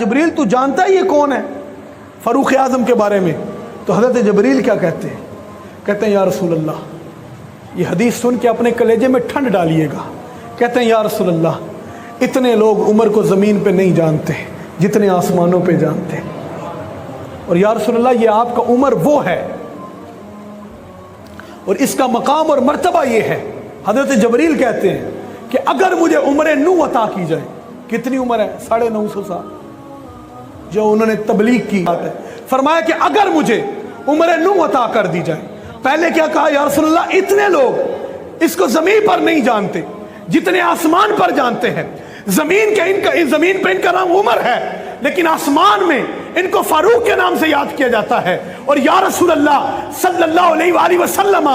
جبریل تو جانتا ہے یہ کون ہے فاروق اعظم کے بارے میں؟ تو حضرت جبریل کیا کہتے ہیں؟ کہتے ہیں یا رسول اللہ، یہ حدیث سن کے اپنے کلیجے میں ٹھنڈ ڈالیے گا۔ کہتے ہیں یا رسول اللہ، اتنے لوگ عمر کو زمین پہ نہیں جانتے جتنے آسمانوں پہ جانتے ہیں، اور یا رسول اللہ یہ آپ کا عمر وہ ہے اور اس کا مقام اور مرتبہ یہ ہے۔ حضرت جبریل کہتے ہیں کہ اگر مجھے عمر نو عطا کی جائے، کتنی عمر ہے؟ 950 سال جو انہوں نے تبلیغ کی بات ہے، فرمایا کہ اگر مجھے عمر نو عطا کر دی جائے، پہلے کیا کہا؟ یا رسول اللہ اتنے لوگ اس کو زمین پر نہیں جانتے جتنے آسمان پر جانتے ہیں۔ زمین پہ ان کا نام عمر ہے، لیکن آسمان میں ان کو فاروق کے نام سے یاد کیا جاتا ہے۔ اور یا رسول اللہ صلی اللہ علیہ وآلہ وسلم،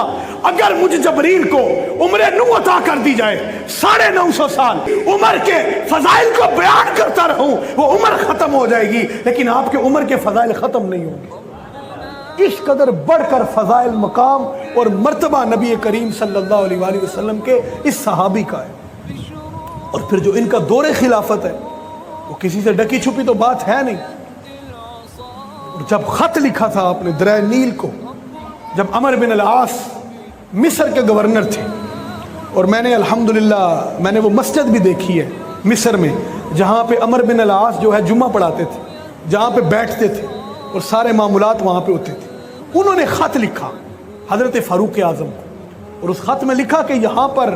اگر مجھے جبریل کو عمر نو عطا کر دی جائے، 950 سال عمر کے فضائل کو بیان کرتا رہوں، وہ عمر ختم ہو جائے گی لیکن آپ کے عمر کے فضائل ختم نہیں ہوں گے۔ اس قدر بڑھ کر فضائل، مقام اور مرتبہ نبی کریم صلی اللہ علیہ وآلہ وسلم کے اس صحابی کا ہے۔ اور پھر جو ان کا دور خلافت ہے وہ کسی سے ڈکی چھپی تو بات ہے نہیں۔ جب خط لکھا تھا آپ نے دریائے نیل کو، جب عمر بن العاص مصر کے گورنر تھے، اور میں نے الحمدللہ میں نے وہ مسجد بھی دیکھی ہے مصر میں جہاں پہ عمر بن العاص جو ہے جمعہ پڑھاتے تھے، جہاں پہ بیٹھتے تھے اور سارے معاملات وہاں پہ ہوتے تھے۔ انہوں نے خط لکھا حضرت فاروق اعظم کو، اور اس خط میں لکھا کہ یہاں پر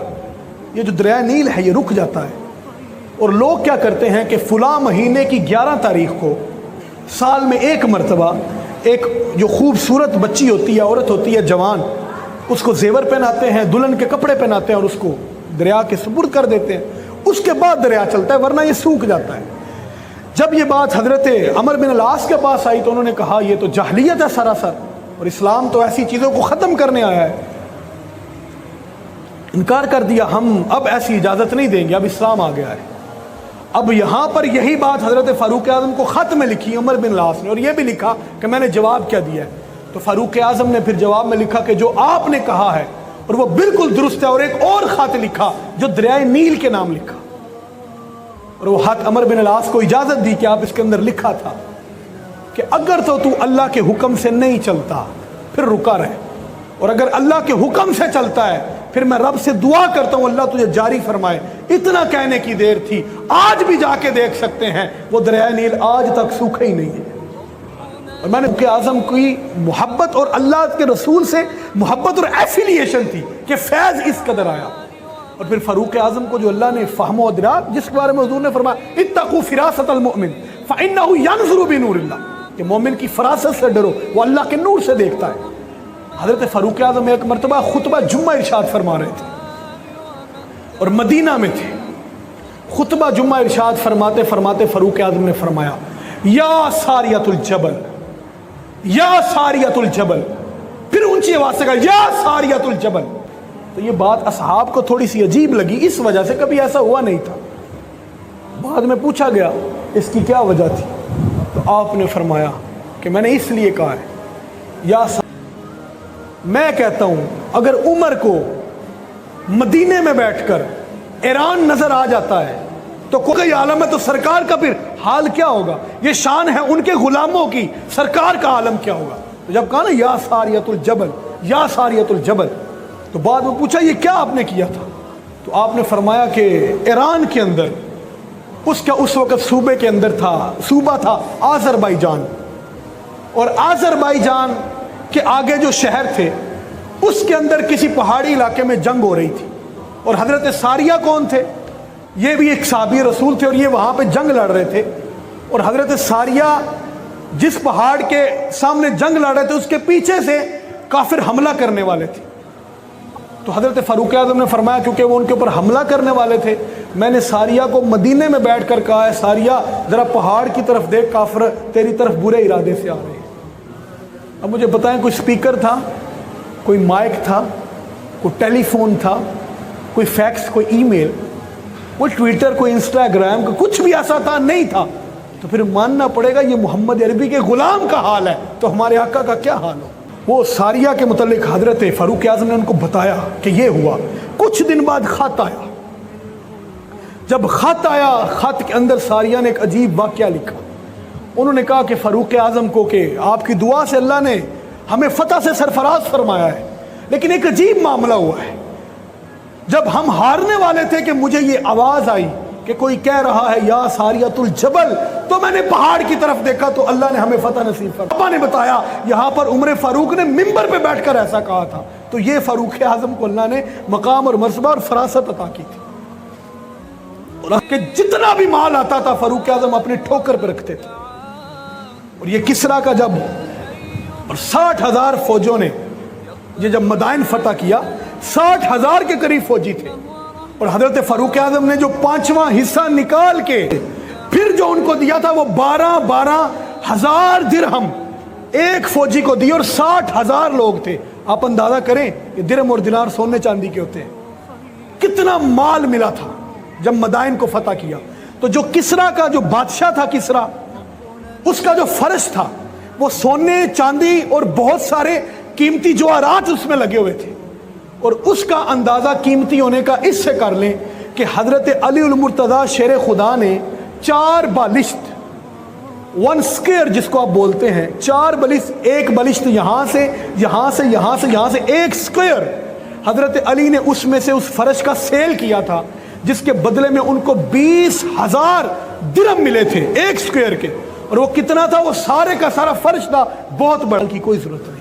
یہ جو دریائے نیل ہے یہ رک جاتا ہے، اور لوگ کیا کرتے ہیں کہ فلاں مہینے کی 11 تاریخ کو سال میں ایک مرتبہ ایک جو خوبصورت بچی ہوتی ہے، عورت ہوتی ہے جوان، اس کو زیور پہناتے ہیں، دلہن کے کپڑے پہناتے ہیں اور اس کو دریا کے سپرد کر دیتے ہیں، اس کے بعد دریا چلتا ہے ورنہ یہ سوکھ جاتا ہے۔ جب یہ بات حضرت عمر بن العاص کے پاس آئی تو انہوں نے کہا یہ تو جاہلیت ہے سراسر، اور اسلام تو ایسی چیزوں کو ختم کرنے آیا ہے۔ انکار کر دیا، ہم اب ایسی اجازت نہیں دیں گے، اب اسلام آ گیا ہے۔ اب یہاں پر یہی بات حضرت فاروق اعظم کو خط میں لکھی عمر بن العاص نے، اور یہ بھی لکھا کہ میں نے جواب کیا دیا ہے۔ تو فاروق اعظم نے پھر جواب میں لکھا کہ جو آپ نے کہا ہے اور وہ بالکل درست ہے، اور ایک اور خط لکھا جو دریائے نیل کے نام لکھا، اور وہ خط عمر بن العاص کو اجازت دی کہ آپ اس کے اندر لکھا تھا کہ اگر تو اللہ کے حکم سے نہیں چلتا پھر رکا رہے، اور اگر اللہ کے حکم سے چلتا ہے پھر میں رب سے دعا کرتا ہوں اللہ تجھے جاری فرمائے۔ اتنا کہنے کی دیر تھی، آج بھی جا کے دیکھ سکتے ہیں وہ دریائے نیل آج تک سوکھا ہی نہیں ہے۔ اور میں نے فاروق اعظم کی محبت اور اللہ کے رسول سے محبت اور ایفیلیشن تھی کہ فیض اس قدر آیا۔ اور پھر فاروق اعظم کو جو اللہ نے فہم و ادراک، جس کے بارے میں حضور نے فرمایا اتقوا فراست المؤمن فإنه ينظر بنور اللہ، کہ مومن کی فراست سے ڈرو، وہ اللہ کے نور سے دیکھتا ہے۔ حضرت فاروق اعظم ایک مرتبہ خطبہ جمعہ ارشاد فرما رہے تھے اور مدینہ میں تھے، خطبہ جمعہ ارشاد فرماتے فرماتے فاروق اعظم نے فرمایا یا ساریۃ الجبل، یا ساریۃ الجبل، پھر اونچی آواز سے کہا یا ساریۃ الجبل۔ تو یہ بات اصحاب کو تھوڑی سی عجیب لگی، اس وجہ سے کبھی ایسا ہوا نہیں تھا۔ بعد میں پوچھا گیا اس کی کیا وجہ تھی، تو آپ نے فرمایا کہ میں نے اس لیے کہا ہے یا میں کہتا ہوں اگر عمر کو مدینے میں بیٹھ کر ایران نظر آ جاتا ہے تو کوئی عالم ہے، تو سرکار کا پھر حال کیا ہوگا؟ یہ شان ہے ان کے غلاموں کی، سرکار کا عالم کیا ہوگا؟ تو جب کہا نا یا ساریۃ الجبل، یا ساریۃ الجبل، تو بعد میں پوچھا یہ کیا آپ نے کیا تھا؟ تو آپ نے فرمایا کہ ایران کے اندر اس کا اس وقت صوبے کے اندر تھا، صوبہ تھا آذربائیجان، اور آذربائیجان کہ آگے جو شہر تھے اس کے اندر کسی پہاڑی علاقے میں جنگ ہو رہی تھی، اور حضرت ساریہ کون تھے؟ یہ بھی ایک صحابی رسول تھے، اور یہ وہاں پہ جنگ لڑ رہے تھے، اور حضرت ساریہ جس پہاڑ کے سامنے جنگ لڑ رہے تھے اس کے پیچھے سے کافر حملہ کرنے والے تھے۔ تو حضرت فاروق اعظم نے فرمایا کیونکہ وہ ان کے اوپر حملہ کرنے والے تھے، میں نے ساریہ کو مدینے میں بیٹھ کر کہا ہے ساریہ ذرا پہاڑ کی طرف دیکھ، کافر تیری طرف برے ارادے سے آ رہے ہیں۔ اب مجھے بتائیں کوئی سپیکر تھا، کوئی مائک تھا، کوئی ٹیلی فون تھا، کوئی فیکس، کوئی ای میل، کوئی ٹویٹر، کوئی انسٹاگرام، کچھ بھی ایسا تھا نہیں تھا؟ تو پھر ماننا پڑے گا یہ محمد عربی کے غلام کا حال ہے تو ہمارے آقا کا کیا حال ہو؟ وہ ساریہ کے متعلق حضرت فاروق اعظم نے ان کو بتایا کہ یہ ہوا۔ کچھ دن بعد خط آیا، جب خط آیا خط کے اندر ساریہ نے ایک عجیب واقعہ لکھا، انہوں نے کہا کہ فاروق اعظم کو کہ آپ کی دعا سے اللہ نے ہمیں فتح سے سرفراز فرمایا ہے، لیکن ایک عجیب معاملہ ہوا ہے، جب ہم ہارنے والے تھے کہ مجھے یہ آواز آئی کہ کوئی کہہ رہا ہے یا ساریۃ الجبل، تو میں نے پہاڑ کی طرف دیکھا تو اللہ نے ہمیں فتح نصیب فرمایا۔ پاپا نے بتایا یہاں پر عمر فاروق نے ممبر پہ بیٹھ کر ایسا کہا تھا، تو یہ فاروق اعظم کو اللہ نے مقام اور مرتبہ اور فراست عطا کی تھی، اور کہ جتنا بھی مال آتا تھا فاروق اعظم اپنے ٹھوکر پہ رکھتے تھے۔ اور یہ کسریٰ کا جب اور 60,000 فوجوں نے یہ جب مدائن فتح کیا، 60,000 کے قریب فوجی تھے، اور حضرت فاروق اعظم نے جو 5واں حصہ نکال کے پھر جو ان کو دیا تھا وہ 12,000 درہم ایک فوجی کو دی، اور 60,000 لوگ تھے۔ آپ اندازہ کریں کہ درہم اور دینار سونے چاندی کے ہوتے ہیں، کتنا مال ملا تھا جب مدائن کو فتح کیا۔ تو جو کسریٰ کا جو بادشاہ تھا، کسریٰ، اس کا جو فرش تھا وہ سونے چاندی اور بہت سارے قیمتی جواہرات اس میں لگے ہوئے تھے، اور اس کا اندازہ قیمتی ہونے کا اس سے کر لیں کہ حضرت علی المرتضیٰ شیر خدا نے 4 بالشت، 1 سکوئر جس کو آپ بولتے ہیں، 4 بالشت، ایک بالشت یہاں سے یہاں سے یہاں سے یہاں سے 1 سکوئر حضرت علی نے اس میں سے اس فرش کا سیل کیا تھا، جس کے بدلے میں ان کو 20,000 درہم ملے تھے 1 سکوئر کے۔ اور وہ کتنا تھا؟ وہ سارے کا سارا فرش تھا، بہت بڑا کی کوئی ضرورت نہیں۔